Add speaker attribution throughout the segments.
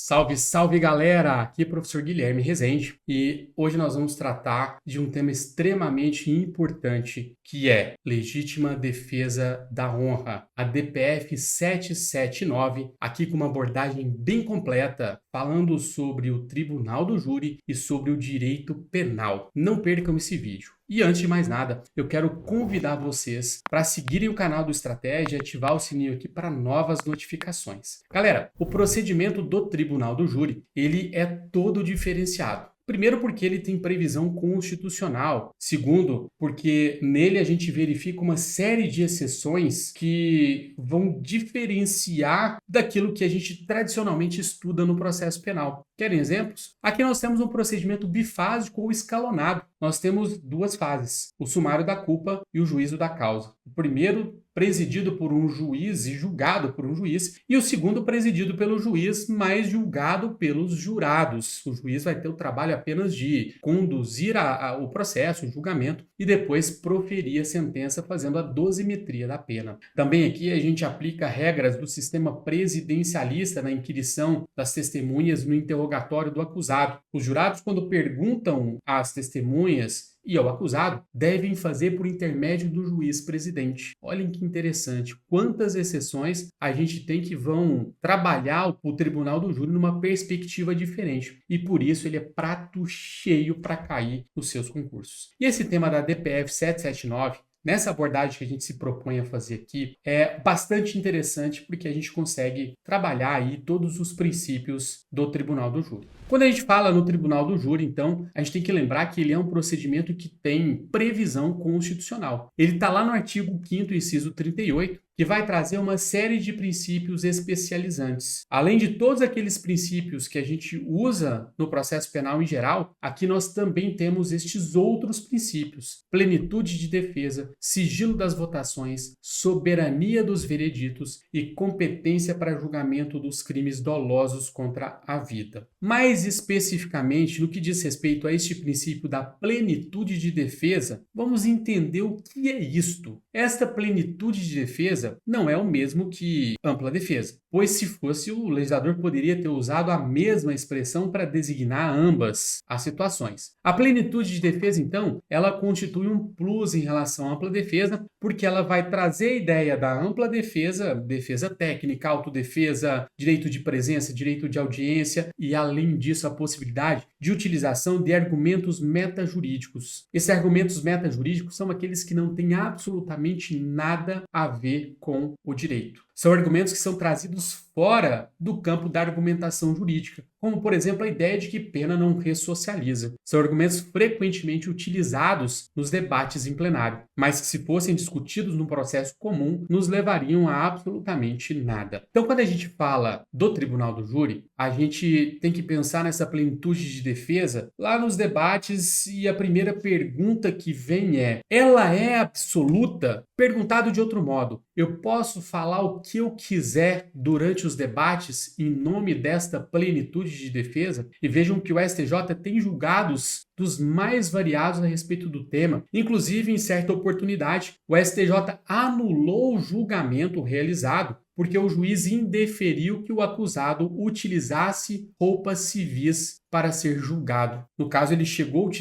Speaker 1: Salve, salve galera! Aqui é o professor Guilherme Rezende e hoje nós vamos tratar de um tema extremamente importante que é legítima defesa da honra, a DPF 779, aqui com uma abordagem bem completa, falando sobre o Tribunal do Júri e sobre o direito penal. Não percam esse vídeo. E antes de mais nada, eu quero convidar vocês para seguirem o canal do Estratégia e ativar o sininho aqui para novas notificações. Galera, o procedimento do Tribunal do Júri, ele é todo diferenciado. Primeiro, porque ele tem previsão constitucional. Segundo, porque nele a gente verifica uma série de exceções que vão diferenciar daquilo que a gente tradicionalmente estuda no processo penal. Querem exemplos? Aqui nós temos um procedimento bifásico ou escalonado. Nós temos duas fases, o sumário da culpa e o juízo da causa. O primeiro presidido por um juiz e julgado por um juiz, e o segundo presidido pelo juiz, mas julgado pelos jurados. O juiz vai ter o trabalho apenas de conduzir o processo, o julgamento, e depois proferir a sentença fazendo a dosimetria da pena. Também aqui a gente aplica regras do sistema presidencialista na inquirição das testemunhas no interrogatório do acusado. Os jurados, quando perguntam às testemunhas e ao acusado, devem fazer por intermédio do juiz presidente. Olhem que interessante, quantas exceções a gente tem que vão trabalhar o Tribunal do Júri numa perspectiva diferente. E por isso ele é prato cheio para cair nos seus concursos. E esse tema da DPF 779, nessa abordagem que a gente se propõe a fazer aqui, é bastante interessante porque a gente consegue trabalhar aí todos os princípios do Tribunal do Júri. Quando a gente fala no Tribunal do Júri, então, a gente tem que lembrar que ele é um procedimento que tem previsão constitucional. Ele está lá no artigo 5º, inciso 38, que vai trazer uma série de princípios especializantes. Além de todos aqueles princípios que a gente usa no processo penal em geral, aqui nós também temos estes outros princípios: plenitude de defesa, sigilo das votações, soberania dos vereditos e competência para julgamento dos crimes dolosos contra a vida. Mais especificamente, no que diz respeito a este princípio da plenitude de defesa, vamos entender o que é isto. Esta plenitude de defesa não é o mesmo que ampla defesa, pois se fosse, o legislador poderia ter usado a mesma expressão para designar ambas as situações. A plenitude de defesa, então, ela constitui um plus em relação à ampla defesa, porque ela vai trazer a ideia da ampla defesa, defesa técnica, autodefesa, direito de presença, direito de audiência e, além disso, a possibilidade de utilização de argumentos metajurídicos. Esses argumentos metajurídicos são aqueles que não têm absolutamente nada a ver com o direito. São argumentos que são trazidos fora do campo da argumentação jurídica, como, por exemplo, a ideia de que pena não ressocializa. São argumentos frequentemente utilizados nos debates em plenário, mas que, se fossem discutidos no processo comum, nos levariam a absolutamente nada. Então, quando a gente fala do Tribunal do Júri, a gente tem que pensar nessa plenitude de defesa lá nos debates, e a primeira pergunta que vem é: ela é absoluta? Perguntado de outro modo, eu posso falar o que eu quiser durante os debates em nome desta plenitude de defesa? E vejam que o STJ tem julgados dos mais variados a respeito do tema. Inclusive, em certa oportunidade, o STJ anulou o julgamento realizado porque o juiz indeferiu que o acusado utilizasse roupas civis para ser julgado. No caso, ele chegou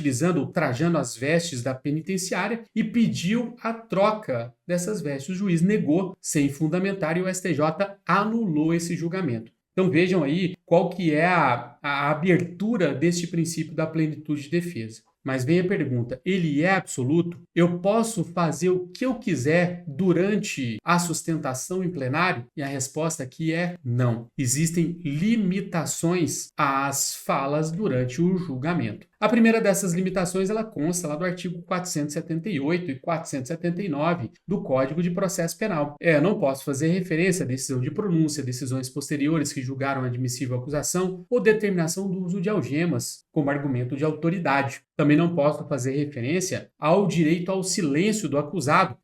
Speaker 1: trajando as vestes da penitenciária e pediu a troca dessas vestes. O juiz negou sem fundamentar e o STJ anulou esse julgamento. Então vejam aí qual que é a abertura deste princípio da plenitude de defesa. Mas vem a pergunta: ele é absoluto? Eu posso fazer o que eu quiser durante a sustentação em plenário? E a resposta aqui é não. Existem limitações às falas durante o julgamento. A primeira dessas limitações, ela consta lá do artigo 478 e 479 do Código de Processo Penal. Eu não posso fazer referência à decisão de pronúncia, decisões posteriores que julgaram admissível a acusação ou determinação do uso de algemas como argumento de autoridade. Também não posso fazer referência ao direito ao silêncio do acusado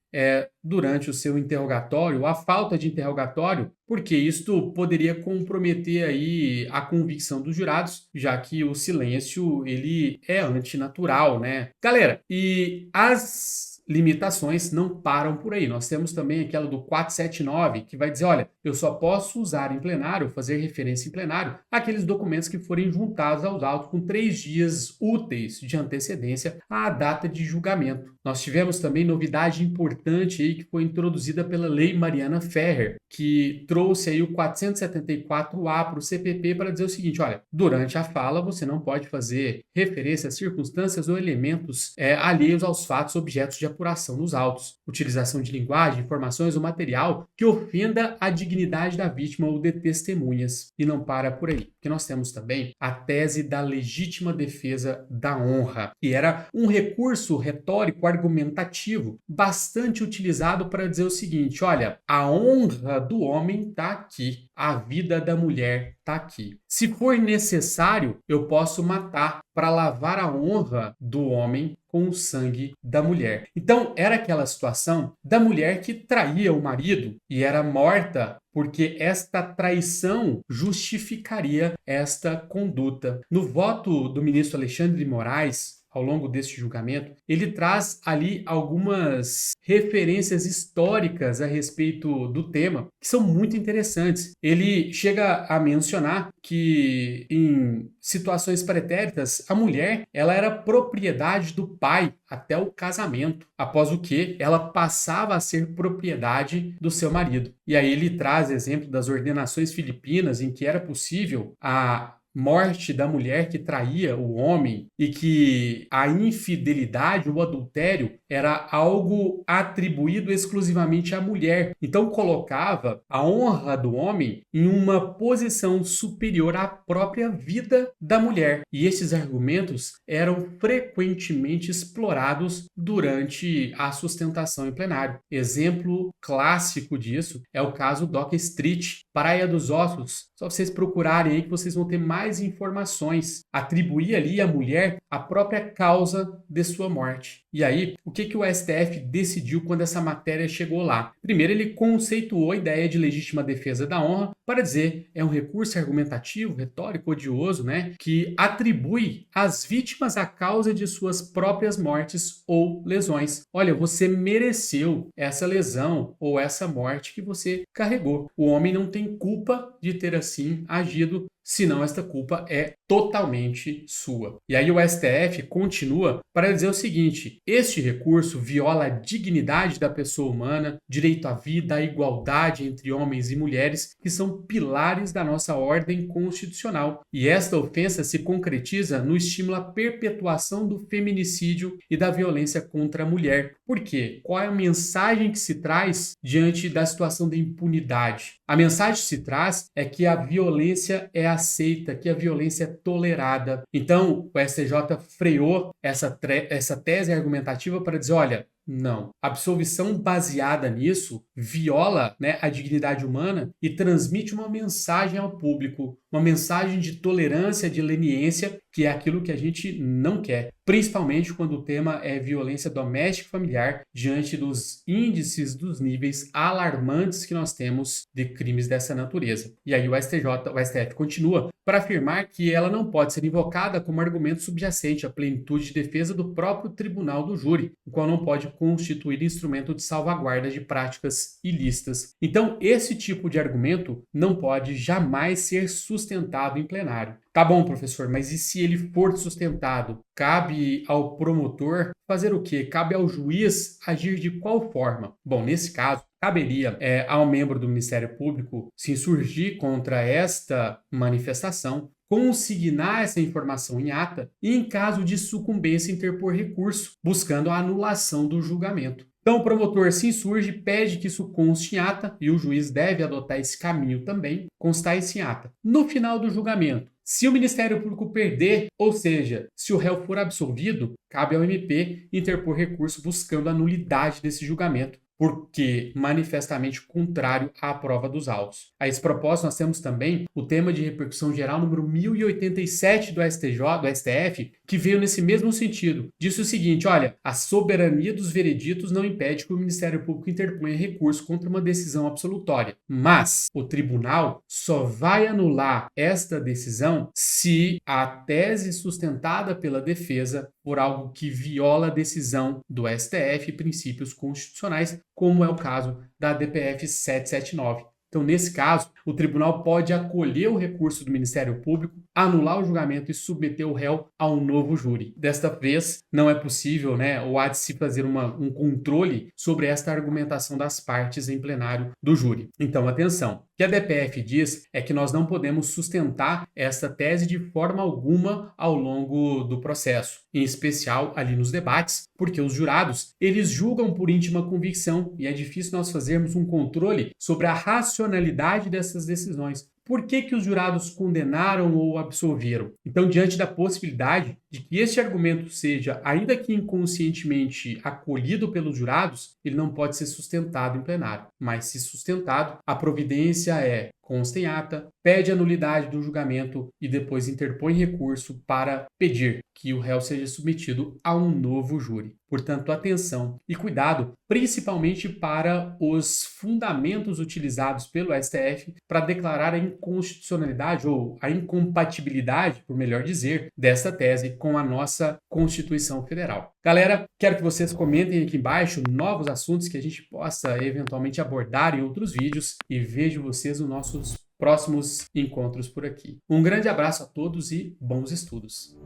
Speaker 1: durante o seu interrogatório, a falta de interrogatório, porque isto poderia comprometer aí a convicção dos jurados, já que o silêncio ele é antinatural, né? Galera, e as limitações não param por aí. Nós temos também aquela do 479, que vai dizer, olha, eu só posso usar em plenário, fazer referência em plenário, aqueles documentos que forem juntados aos autos com 3 dias úteis de antecedência à data de julgamento. Nós tivemos também novidade importante aí que foi introduzida pela Lei Mariana Ferrer, que trouxe aí o 474A para o CPP para dizer o seguinte, olha, durante a fala você não pode fazer referência a circunstâncias ou elementos alheios aos fatos objetos de apuração nos autos, utilização de linguagem, informações ou material que ofenda a dignidade da vítima ou de testemunhas. E não para por aí, porque nós temos também a tese da legítima defesa da honra, que era um recurso retórico argumentativo bastante utilizado para dizer o seguinte, olha, a honra do homem está aqui, a vida da mulher está aqui. Se for necessário, eu posso matar para lavar a honra do homem com o sangue da mulher. Então, era aquela situação da mulher que traía o marido e era morta porque esta traição justificaria esta conduta. No voto do ministro Alexandre de Moraes, ao longo deste julgamento, ele traz ali algumas referências históricas a respeito do tema, que são muito interessantes. Ele chega a mencionar que em situações pretéritas, a mulher ela era propriedade do pai até o casamento, após o que ela passava a ser propriedade do seu marido. E aí ele traz exemplo das ordenações filipinas em que era possível a morte da mulher que traía o homem e que a infidelidade, o adultério, era algo atribuído exclusivamente à mulher. Então colocava a honra do homem em uma posição superior à própria vida da mulher. E esses argumentos eram frequentemente explorados durante a sustentação em plenário. Exemplo clássico disso é o caso Doca Street, Praia dos Ossos. Só vocês procurarem aí que vocês vão ter mais informações. Atribuir ali à mulher a própria causa de sua morte. E aí, o que o STF decidiu quando essa matéria chegou lá? Primeiro, ele conceituou a ideia de legítima defesa da honra para dizer é um recurso argumentativo, retórico, odioso, né, que atribui às vítimas a causa de suas próprias mortes ou lesões. Olha, você mereceu essa lesão ou essa morte que você carregou. O homem não tem culpa de ter assim agido, senão esta culpa é totalmente sua. E aí o STF continua para dizer o seguinte, este recurso viola a dignidade da pessoa humana, direito à vida, à igualdade entre homens e mulheres, que são pilares da nossa ordem constitucional. E esta ofensa se concretiza no estímulo à perpetuação do feminicídio e da violência contra a mulher. Por quê? Qual é a mensagem que se traz diante da situação da impunidade? A mensagem que se traz é que a violência é aceita, que a violência é tolerada. Então, o STJ freou essa tese argumentativa para dizer, olha, não. A absolvição baseada nisso viola, né, a dignidade humana e transmite uma mensagem ao público, uma mensagem de tolerância, de leniência, que é aquilo que a gente não quer, principalmente quando o tema é violência doméstica e familiar, diante dos índices, dos níveis alarmantes que nós temos de crimes dessa natureza. E aí o STF continua para afirmar que ela não pode ser invocada como argumento subjacente à plenitude de defesa do próprio tribunal do júri, o qual não pode constituir instrumento de salvaguarda de práticas ilícitas. Então, esse tipo de argumento não pode jamais ser sustentado em plenário. Tá bom, professor, mas e se ele for sustentado? Cabe ao promotor fazer o quê? Cabe ao juiz agir de qual forma? Bom, nesse caso, caberia ao membro do Ministério Público se insurgir contra esta manifestação, consignar essa informação em ata e, em caso de sucumbência, interpor recurso, buscando a anulação do julgamento. Então, o promotor se insurge, pede que isso conste em ata, e o juiz deve adotar esse caminho também, constar isso em ata. No final do julgamento, se o Ministério Público perder, ou seja, se o réu for absolvido, cabe ao MP interpor recurso buscando a nulidade desse julgamento, porque manifestamente contrário à prova dos autos. A esse propósito, nós temos também o tema de repercussão geral número 1087 do STJ, do STF, que veio nesse mesmo sentido. Disse o seguinte: olha, a soberania dos vereditos não impede que o Ministério Público interponha recurso contra uma decisão absolutória, mas o tribunal só vai anular esta decisão se a tese sustentada pela defesa for algo que viola a decisão do STF e princípios constitucionais, como é o caso da DPF 779. Então, nesse caso, o tribunal pode acolher o recurso do Ministério Público, anular o julgamento e submeter o réu a um novo júri. Desta vez, não é possível, ou há de se fazer um controle sobre esta argumentação das partes em plenário do júri. Então, atenção. O que a DPF diz é que nós não podemos sustentar esta tese de forma alguma ao longo do processo, em especial ali nos debates, porque os jurados, eles julgam por íntima convicção e é difícil nós fazermos um controle sobre a racionalidade dessas decisões. Por que os jurados condenaram ou absolveram? Então, diante da possibilidade de que este argumento seja, ainda que inconscientemente, acolhido pelos jurados, ele não pode ser sustentado em plenário. Mas, se sustentado, a providência é: consta em ata, pede a nulidade do julgamento e depois interpõe recurso para pedir que o réu seja submetido a um novo júri. Portanto, atenção e cuidado, principalmente para os fundamentos utilizados pelo STF para declarar a inconstitucionalidade ou a incompatibilidade, por melhor dizer, desta tese com a nossa Constituição Federal. Galera, quero que vocês comentem aqui embaixo novos assuntos que a gente possa eventualmente abordar em outros vídeos e vejo vocês nos nossos próximos encontros por aqui. Um grande abraço a todos e bons estudos!